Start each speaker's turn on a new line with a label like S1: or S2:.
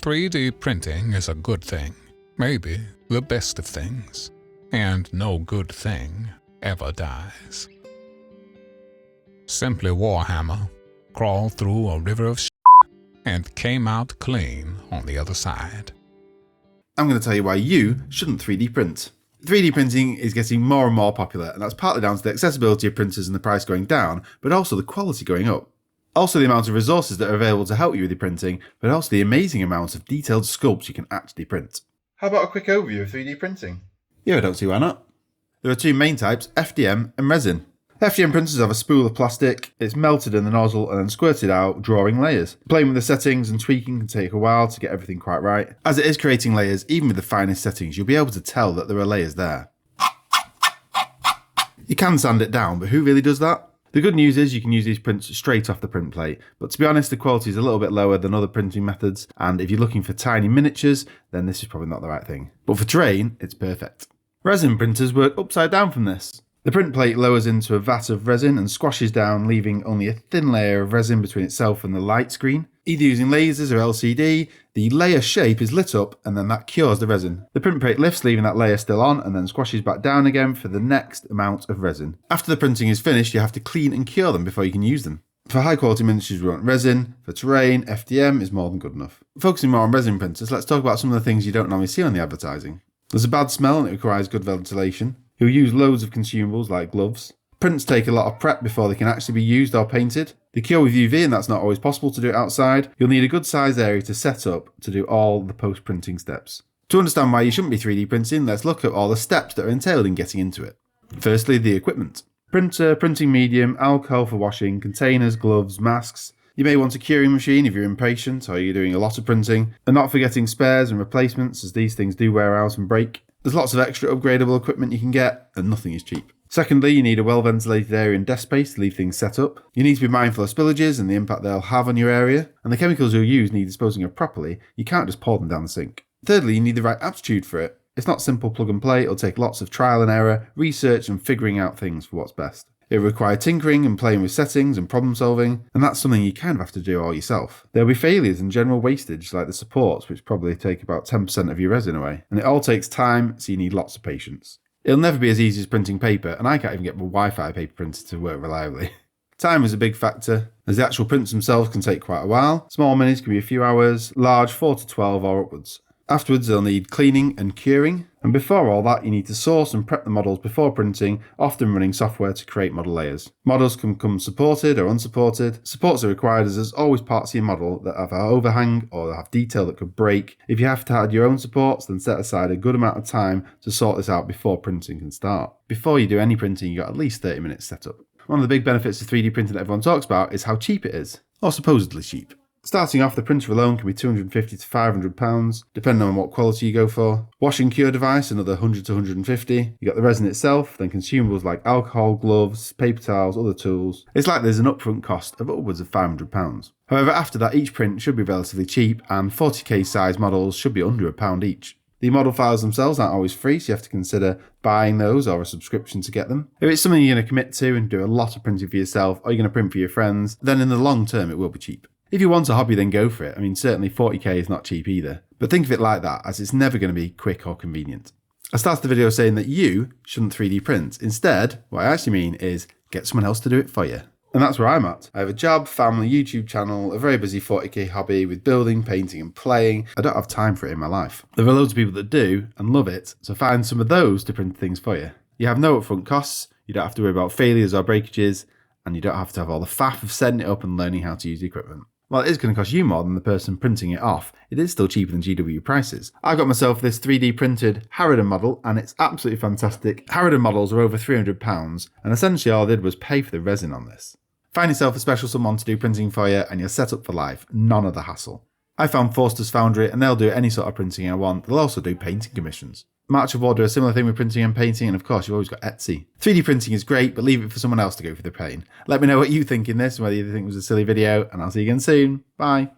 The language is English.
S1: 3D printing is a good thing, maybe the best of things, and no good thing ever dies. Simply Warhammer crawled through a river of and came out clean on the other side.
S2: I'm going to tell you why you shouldn't 3D print. 3D printing is getting more and more popular, and that's partly down to the accessibility of printers and the price going down, but also the quality going up. Also the amount of resources that are available to help you with your printing, but also the amazing amount of detailed sculpts you can actually print. How about a quick overview of 3D printing? Yeah, I don't see why not. There are two main types, FDM and resin. FDM printers have a spool of plastic, it's melted in the nozzle and then squirted out, drawing layers. Playing with the settings and tweaking can take a while to get everything quite right. As it is creating layers, even with the finest settings, you'll be able to tell that there are layers there. You can sand it down, but who really does that? The good news is you can use these prints straight off the print plate, but to be honest the quality is a little bit lower than other printing methods, and if you're looking for tiny miniatures, then this is probably not the right thing. But for terrain, it's perfect. Resin printers work upside down from this. The print plate lowers into a vat of resin and squashes down, leaving only a thin layer of resin between itself and the light screen. Either using lasers or LCD, the layer shape is lit up and then that cures the resin. The print plate lifts, leaving that layer still on, and then squashes back down again for the next amount of resin. After the printing is finished, you have to clean and cure them before you can use them. For high quality miniatures we want resin, for terrain, FDM is more than good enough. Focusing more on resin printers, let's talk about some of the things you don't normally see on the advertising. There's a bad smell and it requires good ventilation. You'll use loads of consumables like gloves. Prints take a lot of prep before they can actually be used or painted. They cure with UV and that's not always possible to do it outside. You'll need a good sized area to set up to do all the post-printing steps. To understand why you shouldn't be 3D printing, let's look at all the steps that are entailed in getting into it. Firstly, the equipment. Printer, printing medium, alcohol for washing, containers, gloves, masks. You may want a curing machine if you're impatient or you're doing a lot of printing, and not forgetting spares and replacements as these things do wear out and break. There's lots of extra upgradable equipment you can get, and nothing is cheap. Secondly, you need a well-ventilated area and desk space to leave things set up. You need to be mindful of spillages and the impact they'll have on your area, and the chemicals you'll use need disposing of properly. You can't just pour them down the sink. Thirdly, you need the right aptitude for it. It's not simple plug and play, it'll take lots of trial and error, research and figuring out things for what's best. It will require tinkering and playing with settings and problem solving, and that's something you kind of have to do all yourself. There'll be failures and general wastage like the supports, which probably take about 10% of your resin away, and it all takes time, so you need lots of patience. It'll never be as easy as printing paper, and I can't even get my Wi-Fi paper printer to work reliably. Time is a big factor, as the actual prints themselves can take quite a while. Small minis can be a few hours, large 4 to 12 or upwards. Afterwards they'll need cleaning and curing, and before all that you need to source and prep the models before printing, often running software to create model layers. Models can come supported or unsupported. Supports are required as there's always parts of your model that have an overhang or have detail that could break. If you have to add your own supports, then set aside a good amount of time to sort this out before printing can start. Before you do any printing you got at least 30 minutes set up. One of the big benefits of 3D printing that everyone talks about is how cheap it is, or supposedly cheap. Starting off, the printer alone can be £250 to £500, depending on what quality you go for. Wash and cure device, another £100 to £150. You got the resin itself, then consumables like alcohol, gloves, paper towels, other tools. It's like there's an upfront cost of upwards of £500. However, after that, each print should be relatively cheap, and 40k size models should be under £1 each. The model files themselves aren't always free, so you have to consider buying those or a subscription to get them. If it's something you're going to commit to and do a lot of printing for yourself, or you're going to print for your friends, then in the long term it will be cheap. If you want a hobby, then go for it. I mean, certainly 40k is not cheap either. But think of it like that, as it's never going to be quick or convenient. I started the video saying that you shouldn't 3D print. Instead, what I actually mean is get someone else to do it for you. And that's where I'm at. I have a job, family, YouTube channel, a very busy 40k hobby with building, painting and playing. I don't have time for it in my life. There are loads of people that do and love it, so find some of those to print things for you. You have no upfront costs, you don't have to worry about failures or breakages, and you don't have to have all the faff of setting it up and learning how to use the equipment. While it is going to cost you more than the person printing it off, it is still cheaper than GW prices. I got myself this 3D printed Harridan model and it's absolutely fantastic. Harridan models are over £300 and essentially all I did was pay for the resin on this. Find yourself a special someone to do printing for you and you're set up for life, none of the hassle. I found Forster's Foundry and they'll do any sort of printing I want. They'll also do painting commissions. March of War do a similar thing with printing and painting, and of course you've always got Etsy. 3D printing is great, but leave it for someone else to go through the pain. Let me know what you think in this, whether you think it was a silly video, and I'll see you again soon. Bye.